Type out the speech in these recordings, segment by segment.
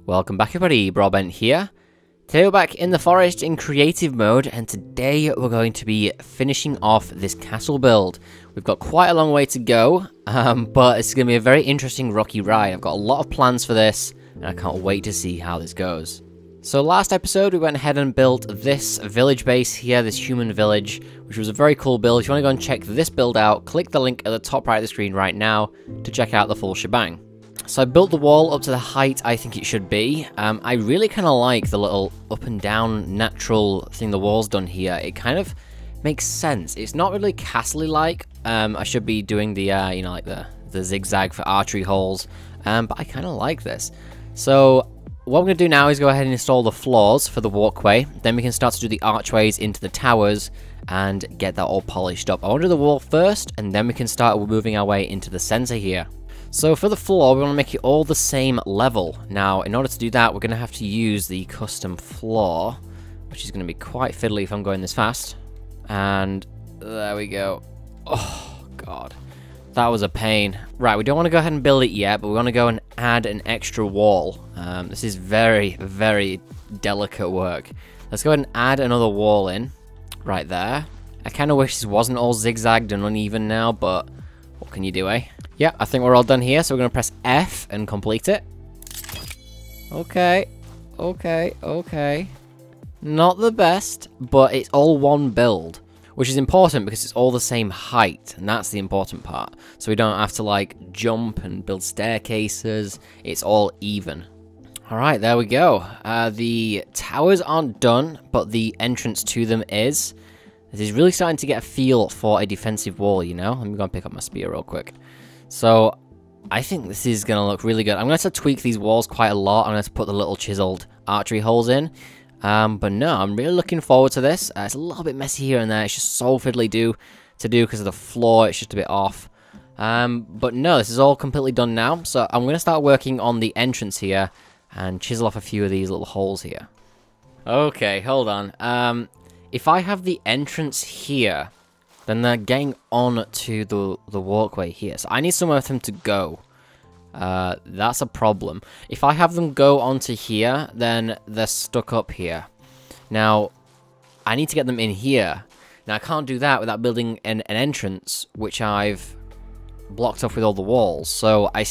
Welcome back everybody, Broadbent here. Today we're back in the forest in creative mode, and today we're going to be finishing off this castle build. We've got quite a long way to go, but it's going to be a very interesting rocky ride. I've got a lot of plans for this, and I can't wait to see how this goes. So last episode we went ahead and built this village base here, this human village, which was a very cool build. If you want to go and check this build out, click the link at the top right of the screen right now to check out the full shebang. So I built the wall up to the height I think it should be. I really kind of like the little up and down natural thing the wall's done here. It kind of makes sense. It's not really castle-y like. I should be doing the, you know, like the zigzag for archery holes, but I kind of like this. So what I'm going to do now is go ahead and install the floors for the walkway. Then we can start to do the archways into the towers and get that all polished up. I want to do the wall first, and then we can start moving our way into the center here. So for the floor, we want to make it all the same level. Now, in order to do that, we're going to have to use the custom floor, which is going to be quite fiddly if I'm going this fast. And there we go. Oh, God. That was a pain. Right, we don't want to go ahead and build it yet, but we want to go and add an extra wall. This is very, very delicate work. Let's go ahead and add another wall in. Right there. I kind of wish this wasn't all zigzagged and uneven now, but what can you do, eh? Yeah, I think we're all done here, so we're going to press F and complete it. Okay. Not the best, but it's all one build, which is important because it's all the same height, and that's the important part. So we don't have to, like, jump and build staircases. It's all even. Alright, there we go. The towers aren't done, but the entrance to them is. This is really starting to get a feel for a defensive wall, you know? Let me go and pick up my spear real quick. So, I think this is going to look really good. I'm going to have to tweak these walls quite a lot. I'm going to put the little chiseled archery holes in. But no, I'm really looking forward to this. It's a little bit messy here and there. It's just so fiddly to do because of the floor. It's just a bit off. But no, this is all completely done now. So, I'm going to start working on the entrance here and chisel off a few of these little holes here. Okay, hold on. If I have the entrance here, then they're getting on to the walkway here. So I need somewhere for them to go. That's a problem. If I have them go onto here, then they're stuck up here. Now, I need to get them in here. Now, I can't do that without building an entrance, which I've blocked off with all the walls. So I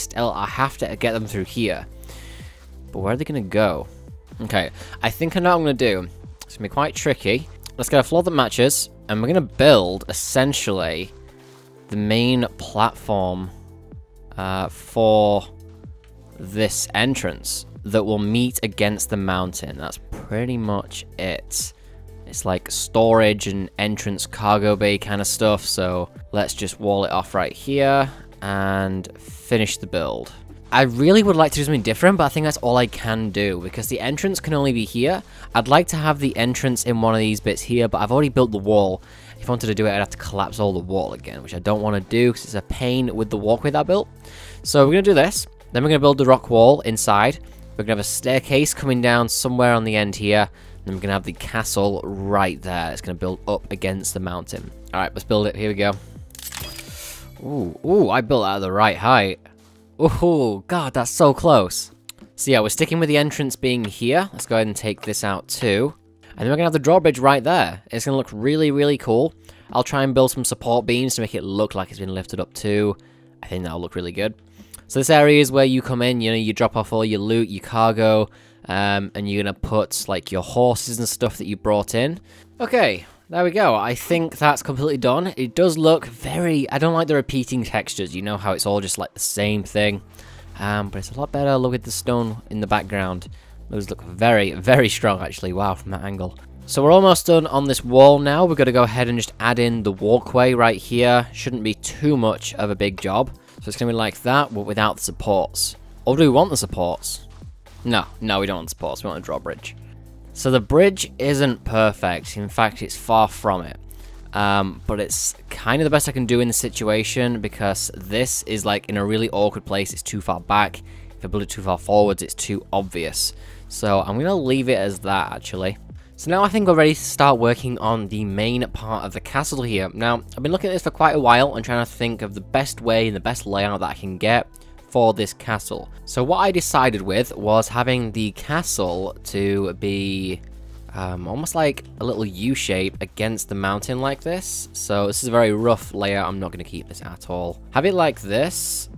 have to get them through here. But where are they going to go? Okay, I think I know what I'm going to do. It's going to be quite tricky. Let's get a floor that matches, and we're going to build, essentially, the main platform for this entrance that will meet against the mountain. That's pretty much it. It's like storage and entrance cargo bay kind of stuff, so let's just wall it off right here and finish the build. I really would like to do something different, but I think that's all I can do, because the entrance can only be here. I'd like to have the entrance in one of these bits here, but I've already built the wall. If I wanted to do it, I'd have to collapse all the wall again, which I don't want to do, because it's a pain with the walkway that I built. So we're going to do this. Then we're going to build the rock wall inside. We're going to have a staircase coming down somewhere on the end here. And then we're going to have the castle right there. It's going to build up against the mountain. Alright, let's build it. Here we go. Ooh, I built that at the right height. Oh, God, that's so close. So yeah, we're sticking with the entrance being here. Let's go ahead and take this out too. And then we're going to have the drawbridge right there. It's going to look really, really cool. I'll try and build some support beams to make it look like it's been lifted up too. I think that'll look really good. So this area is where you come in, you know, you drop off all your loot, your cargo, and you're going to put, like, your horses and stuff that you brought in. Okay. There we go. I think that's completely done. It does look very... I don't like the repeating textures. You know how it's all just like the same thing. But it's a lot better. Look at the stone in the background. Those look very, very strong, actually. Wow, from that angle. So we're almost done on this wall now. We're going to go ahead and just add in the walkway right here. Shouldn't be too much of a big job. So it's going to be like that, but without the supports. Or do we want the supports? No, we don't want supports. We want a drawbridge. So the bridge isn't perfect. In fact, it's far from it. But it's kind of the best I can do in the situation, because this is like in a really awkward place. It's too far back. If I build it too far forwards, it's too obvious. So I'm going to leave it as that, actually. So now I think we're ready to start working on the main part of the castle here. Now, I've been looking at this for quite a while and trying to think of the best way and the best layout that I can get for this castle. So what I decided with was having the castle to be almost like a little U shape against the mountain like this. So this is a very rough layout. I'm not going to keep this at all. Have it like this,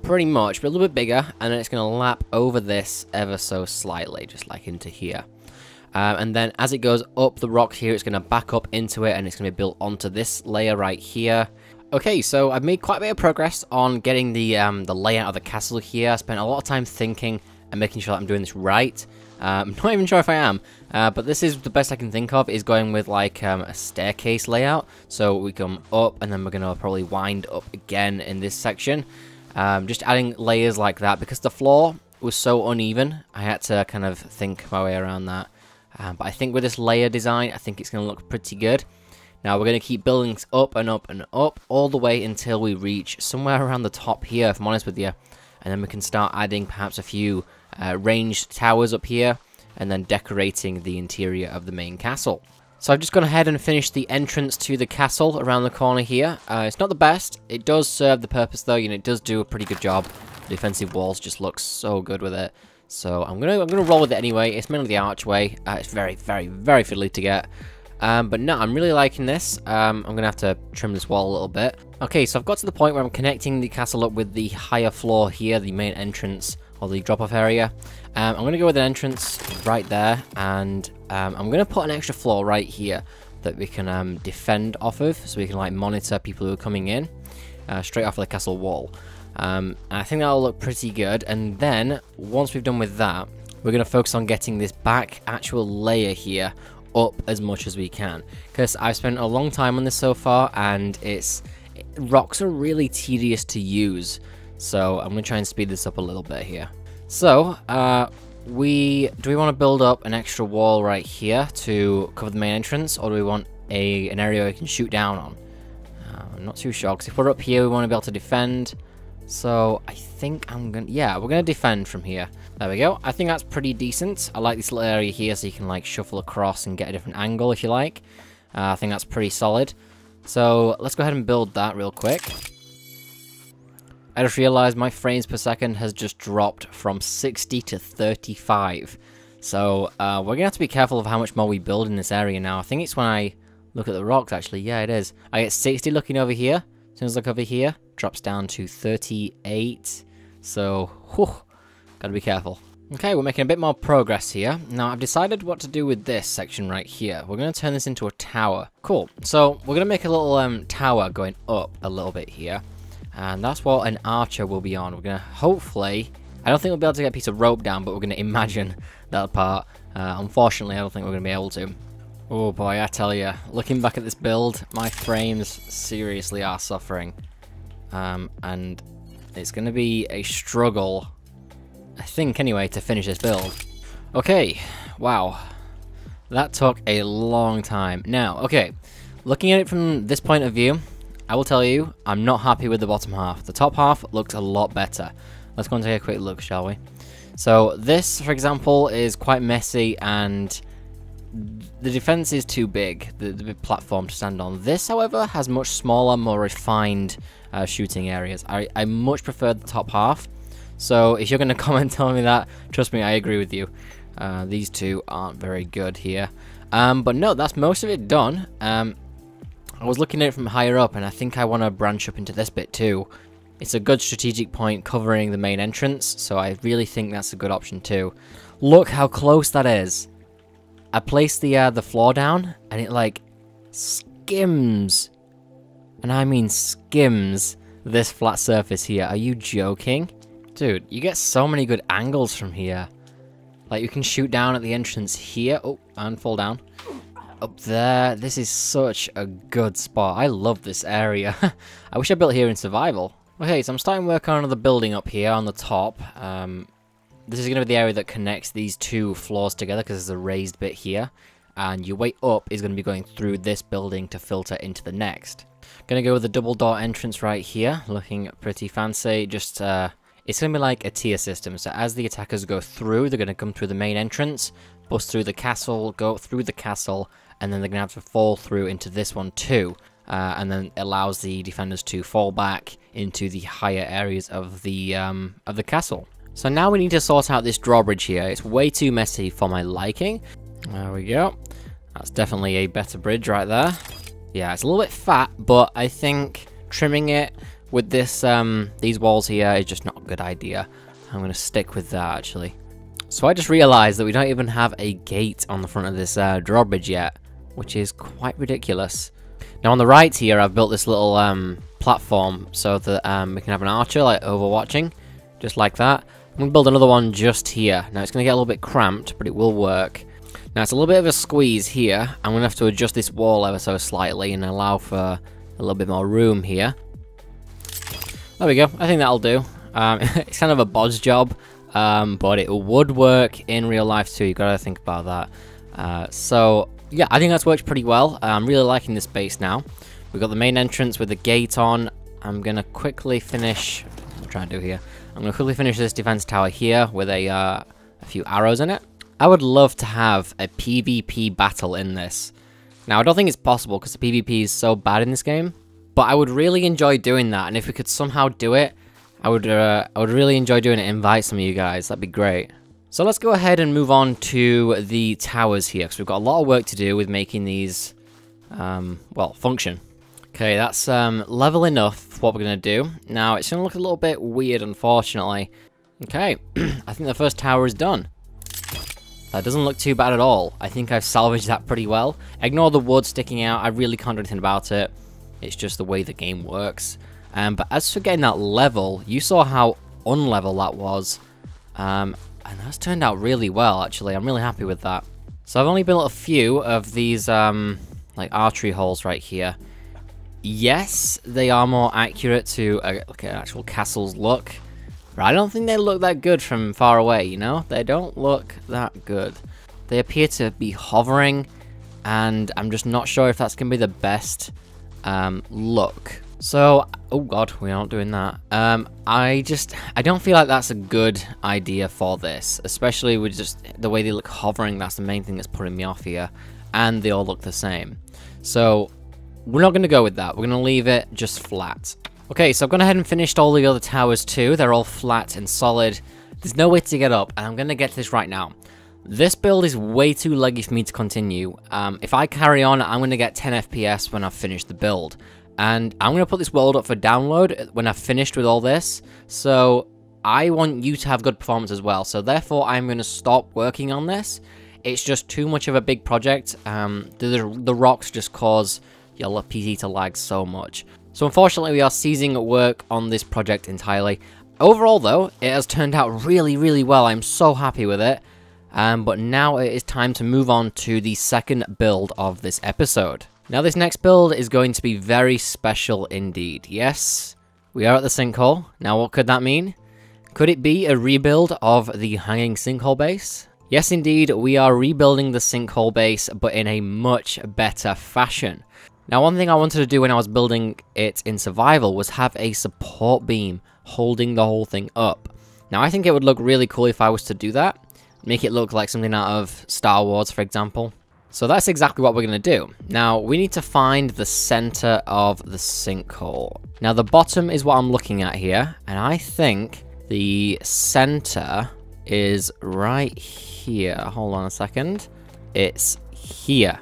pretty much, but a little bit bigger, and then it's going to lap over this ever so slightly, just like into here. And then as it goes up the rock here, it's going to back up into it, and it's going to be built onto this layer right here. Okay, so I've made quite a bit of progress on getting the layout of the castle here. I spent a lot of time thinking and making sure that I'm doing this right. I'm not even sure if I am, but this is the best I can think of, is going with like a staircase layout. So we come up, and then we're going to probably wind up again in this section. Just adding layers like that, because the floor was so uneven, I had to kind of think my way around that. But I think with this layer design, I think it's going to look pretty good. Now we're going to keep building up and up and up, all the way until we reach somewhere around the top here, if I'm honest with you. And then we can start adding perhaps a few ranged towers up here, and then decorating the interior of the main castle. So I've just gone ahead and finished the entrance to the castle around the corner here. It's not the best. It does serve the purpose though, you know, it does do a pretty good job. The defensive walls just look so good with it. So I'm gonna roll with it anyway. It's mainly the archway. It's very, very, very fiddly to get. But no, I'm really liking this. I'm gonna have to trim this wall a little bit. Okay, so I've got to the point where I'm connecting the castle up with the higher floor here, the main entrance, or the drop-off area. I'm going to go with an entrance right there, and I'm going to put an extra floor right here that we can defend off of, so we can like monitor people who are coming in straight off of the castle wall. And I think that'll look pretty good, and then once we've done with that, we're going to focus on getting this back actual layer here up as much as we can, because I've spent a long time on this so far, and rocks are really tedious to use. So I'm going to try and speed this up a little bit here. So, do we want to build up an extra wall right here to cover the main entrance, or do we want an area we can shoot down on? I'm not too sure, because if we're up here, we want to be able to defend. So I think yeah, we're going to defend from here. There we go. I think that's pretty decent. I like this little area here, so you can like shuffle across and get a different angle if you like. I think that's pretty solid. So let's go ahead and build that real quick. I just realized my frames per second has just dropped from 60 to 35. So we're going to have to be careful of how much more we build in this area now. I think it's when I look at the rocks, actually. Yeah, it is. I get 60 looking over here. As soon as I look over here, drops down to 38. So, whew, gotta be careful. Okay, we're making a bit more progress here. Now, I've decided what to do with this section right here. We're going to turn this into a tower. Cool. So, we're going to make a little tower going up a little bit here. And that's what an archer will be on. We're going to hopefully... I don't think we'll be able to get a piece of rope down, but we're going to imagine that part. Unfortunately, I don't think we're going to be able to. Oh boy, I tell you, looking back at this build, my frames seriously are suffering. And it's going to be a struggle, I think anyway, to finish this build. Okay, wow. That took a long time. Now, okay, looking at it from this point of view, I will tell you, I'm not happy with the bottom half. The top half looked a lot better. Let's go and take a quick look, shall we? So this, for example, is quite messy, and the defense is too big, the big platform to stand on. This, however, has much smaller, more refined shooting areas. I much prefer the top half. So if you're going to comment telling me that, trust me, I agree with you. These two aren't very good here. But no, that's most of it done. I was looking at it from higher up, and I think I want to branch up into this bit too. It's a good strategic point covering the main entrance, so I really think that's a good option too. Look how close that is. I placed the floor down, and it like skims, and I mean skims, this flat surface here. Are you joking? Dude, you get so many good angles from here. Like, you can shoot down at the entrance here. Oh, and fall down. Up there. This is such a good spot. I love this area. I wish I built here in survival. Okay, so I'm starting work on another building up here on the top. This is going to be the area that connects these two floors together, because there's a raised bit here. And your way up is going to be going through this building to filter into the next. Going to go with a double door entrance right here. Looking pretty fancy. Just, it's going to be like a tier system. So as the attackers go through, they're going to come through the main entrance, bust through the castle, go through the castle, and then they're going to have to fall through into this one too. and then allows the defenders to fall back into the higher areas of the castle. So now we need to sort out this drawbridge here. It's way too messy for my liking. There we go. That's definitely a better bridge right there. Yeah, it's a little bit fat, but I think trimming it with this these walls here is just not a good idea. I'm going to stick with that, actually. So I just realized that we don't even have a gate on the front of this drawbridge yet, which is quite ridiculous. Now on the right here, I've built this little platform so that we can have an archer like overwatching, just like that. I'm going to build another one just here. Now it's going to get a little bit cramped, but it will work. Now it's a little bit of a squeeze here. I'm going to have to adjust this wall ever so slightly and allow for a little bit more room here. There we go. I think that'll do. It's kind of a bod's job, but it would work in real life too. You've got to think about that. So yeah, I think that's worked pretty well. I'm really liking this base now. We've got the main entrance with the gate on. I'm going to quickly finish... What I'm trying to do here. I'm going to quickly finish this defense tower here with a few arrows in it. I would love to have a PvP battle in this. Now, I don't think it's possible because the PvP is so bad in this game, but I would really enjoy doing that, and if we could somehow do it, I would really enjoy doing it. Invite some of you guys, that'd be great. So let's go ahead and move on to the towers here, because we've got a lot of work to do with making these, well, function. Okay, that's level enough for what we're going to do. Now, it's going to look a little bit weird, unfortunately. Okay, I think the first tower is done. That doesn't look too bad at all. I think I've salvaged that pretty well. Ignore the wood sticking out. I really can't do anything about it. It's just the way the game works. But as for getting that level, you saw how unlevel that was. And that's turned out really well, actually. I'm really happy with that. So I've only built a few of these like archery holes right here. Yes, they are more accurate to like an actual castle's look. But I don't think they look that good from far away, you know? They don't look that good. They appear to be hovering, and I'm just not sure if that's going to be the best look. So, oh god, we're not doing that. I don't feel like that's a good idea for this, especially with just the way they look hovering. That's the main thing that's putting me off here, and they all look the same. So, we're not going to go with that. We're going to leave it just flat. Okay, so I've gone ahead and finished all the other towers too. They're all flat and solid. There's no way to get up, and I'm going to get to this right now. This build is way too laggy for me to continue. If I carry on, I'm going to get 10 FPS when I've finished the build. And I'm going to put this world up for download when I've finished with all this. So I want you to have good performance as well. So therefore, I'm going to stop working on this. It's just too much of a big project. The rocks just cause your PC to lag so much. So unfortunately, we are ceasing work on this project entirely. Overall, though, it has turned out really, really well. I'm so happy with it. But now it is time to move on to the second build of this episode. Now, this next build is going to be very special indeed. Yes, we are at the sinkhole. Now, what could that mean? Could it be a rebuild of the hanging sinkhole base? Yes, indeed, we are rebuilding the sinkhole base, but in a much better fashion. Now, one thing I wanted to do when I was building it in survival was have a support beam holding the whole thing up. Now, I think it would look really cool if I was to do that. Make it look like something out of Star Wars, for example. So that's exactly what we're going to do. Now, we need to find the center of the sinkhole. Now, the bottom is what I'm looking at here, and I think the center is right here. Hold on a second. It's here.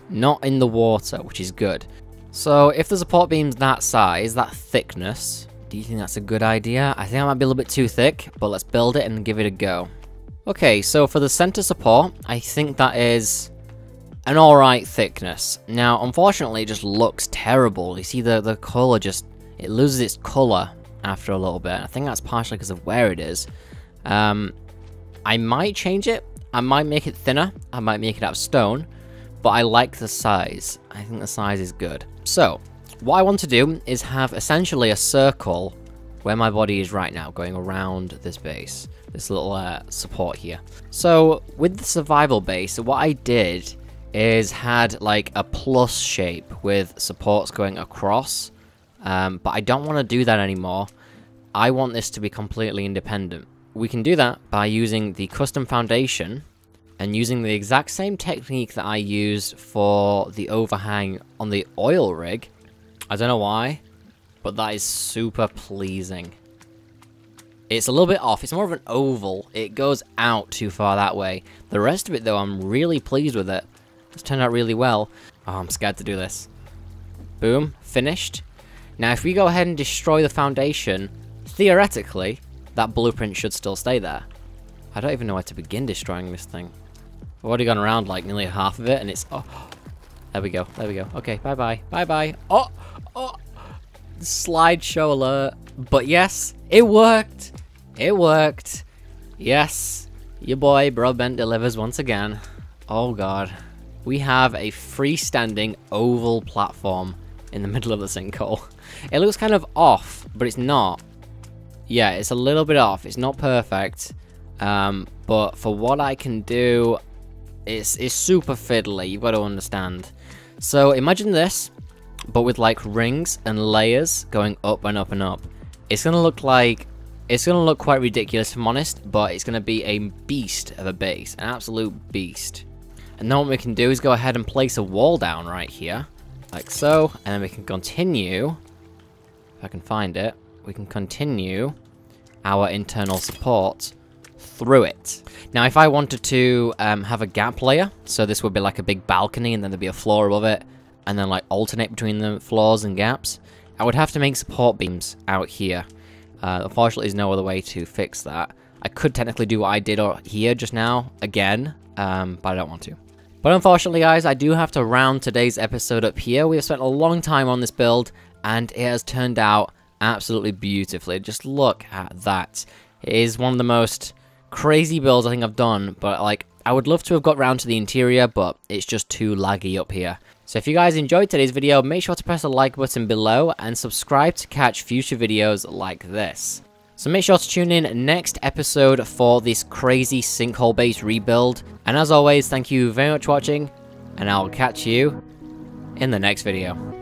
Not in the water, which is good. So if the support beam's that size, that thickness, do you think that's a good idea? I think that might be a little bit too thick, but let's build it and give it a go. Okay, so for the center support, I think that is an alright thickness. Now, unfortunately, it just looks terrible. You see the color just, it loses its color after a little bit. I think that's partially because of where it is. I might change it. I might make it thinner. I might make it out of stone. But I like the size. I think the size is good. So, what I want to do is have essentially a circle where my body is right now, going around this base. This little support here. So, with the survival base, what I did is had like a plus shape with supports going across. But I don't want to do that anymore. I want this to be completely independent. We can do that by using the custom foundation And using the exact same technique that I used for the overhang on the oil rig. I don't know why, but that is super pleasing. It's a little bit off. It's more of an oval. It goes out too far that way. The rest of it, though, I'm really pleased with it. It's turned out really well. Oh, I'm scared to do this. Boom. Finished. Now, if we go ahead and destroy the foundation, theoretically, that blueprint should still stay there. I don't even know where to begin destroying this thing. I've already gone around, like, nearly half of it, and it's... Oh, there we go. There we go. Okay, bye-bye. Bye-bye. Oh! Oh! Slideshow alert. But yes, it worked. It worked. Yes, your boy Broadbent delivers once again. Oh god. We have a freestanding oval platform in the middle of the sinkhole. It looks kind of off, but it's not. Yeah, it's a little bit off. It's not perfect. But for what I can do, it's super fiddly. You've got to understand. So imagine this, but with like rings and layers going up and up and up. It's gonna look quite ridiculous, if I'm honest, but it's gonna be a beast of a base, an absolute beast. And then what we can do is go ahead and place a wall down right here, like so, and then we can continue, if I can find it, we can continue our internal support through it. Now, if I wanted to have a gap layer, so this would be like a big balcony, and then there'd be a floor above it, and then like alternate between the floors and gaps, I would have to make support beams out here. Unfortunately, there's no other way to fix that. I could technically do what I did here just now, again, but I don't want to. But unfortunately, guys, I do have to round today's episode up here. We have spent a long time on this build, and it has turned out absolutely beautifully. Just look at that. It is one of the most crazy builds I think I've done, but like, I would love to have got round to the interior, but it's just too laggy up here. So if you guys enjoyed today's video, make sure to press the like button below and subscribe to catch future videos like this. So make sure to tune in next episode for this crazy sinkhole based rebuild. And as always, thank you very much for watching, and I'll catch you in the next video.